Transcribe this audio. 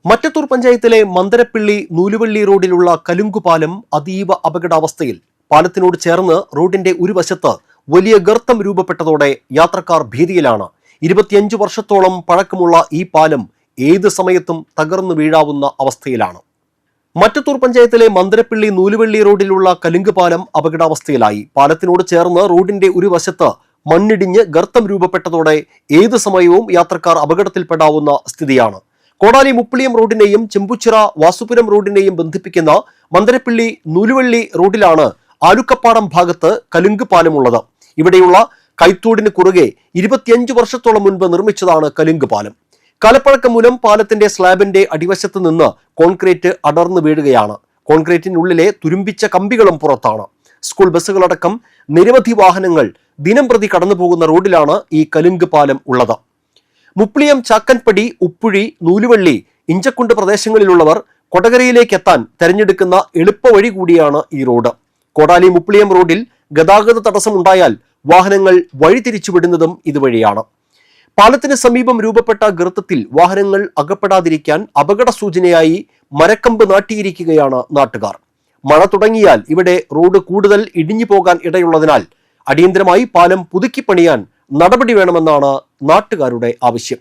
മറ്റത്തൂർ പഞ്ചായത്തിലെ മന്ദരപ്പിള്ളി നൂലുവള്ളി റോഡിലുള്ള കലുങ്കുപാലം അതീവ അപകടാവസ്ഥയിൽ. പാലത്തിനോട് ചേർന്ന് റോഡിന്റെ ഒരു വശത്ത് വലിയ ഗർത്തം രൂപപ്പെട്ടതോടെ യാത്രക്കാർ ഭീതിയിലാണ്. 25 വർഷത്തോളം പഴക്കമുള്ള ഈ പാലം ഏത് സമയത്തും തകർന്നു വീഴാവുന്ന അവസ്ഥയിലാണ്. മറ്റത്തൂർ പഞ്ചായത്തിലെ മന്ദരപ്പിള്ളി നൂലുവള്ളി റോഡിലുള്ള കലുങ്കുപാലം അപകടാവസ്ഥയിലായി. പാലത്തിനോട് ചേർന്ന് റോഡിന്റെ ഒരു വശത്ത് മണ്ണിടിഞ്ഞ് ഗർത്തം രൂപപ്പെട്ടതോടെ ഏത് സമയവും യാത്രക്കാർ അപകടത്തിൽപ്പെടാവുന്ന സ്ഥിതിയാണ്. കോടാലി മുപ്പിളിയം റോഡിനെയും ചെമ്പുച്ചിറ വാസുപുരം റോഡിനെയും ബന്ധിപ്പിക്കുന്ന മന്ദരപ്പിള്ളി നൂലുവള്ളി റോഡിലാണ് ആലുക്കപ്പാടം ഭാഗത്ത് കലുങ്ക് പാലമുള്ളത്. ഇവിടെയുള്ള കൈത്തോടിന് കുറുകെ 25 വർഷത്തോളം മുൻപ് നിർമ്മിച്ചതാണ് കലുങ്ക് പാലം. കാലപ്പഴക്കം മൂലം പാലത്തിന്റെ സ്ലാബിന്റെ അടിവശത്ത് നിന്ന് കോൺക്രീറ്റ് അടർന്നു വീഴുകയാണ്. കോൺക്രീറ്റിനുള്ളിലെ തുരുമ്പിച്ച കമ്പികളും പുറത്താണ്. സ്കൂൾ ബസ്സുകളടക്കം നിരവധി വാഹനങ്ങൾ ദിനംപ്രതി കടന്നുപോകുന്ന റോഡിലാണ് ഈ കലുങ്ക് പാലം ഉള്ളത്. മുപ്പിളിയം, ചാക്കൻപടി, ഉപ്പുഴി, നൂലുവള്ളി, ഇഞ്ചക്കുണ്ട് പ്രദേശങ്ങളിലുള്ളവർ കൊടകരയിലേക്ക് എത്താൻ തെരഞ്ഞെടുക്കുന്ന എളുപ്പവഴി കൂടിയാണ് ഈ റോഡ്. കോടാലി മുപ്പിളിയം റോഡിൽ ഗതാഗത തടസ്സമുണ്ടായാൽ വാഹനങ്ങൾ വഴിതിരിച്ചുവിടുന്നതും ഇതുവഴിയാണ്. പാലത്തിന് സമീപം രൂപപ്പെട്ട ഗർത്തത്തിൽ വാഹനങ്ങൾ അകപ്പെടാതിരിക്കാൻ അപകട സൂചനയായി മരക്കമ്പ് നാട്ടിയിരിക്കുകയാണ് നാട്ടുകാർ. മഴ തുടങ്ങിയാൽ ഇവിടെ റോഡ് കൂടുതൽ ഇടിഞ്ഞു പോകാൻ ഇടയുള്ളതിനാൽ അടിയന്തരമായി പാലം പുതുക്കി പണിയാൻ നടപടി വേണമെന്നാണ് നാട്ടുകാരുടെ ആവശ്യം.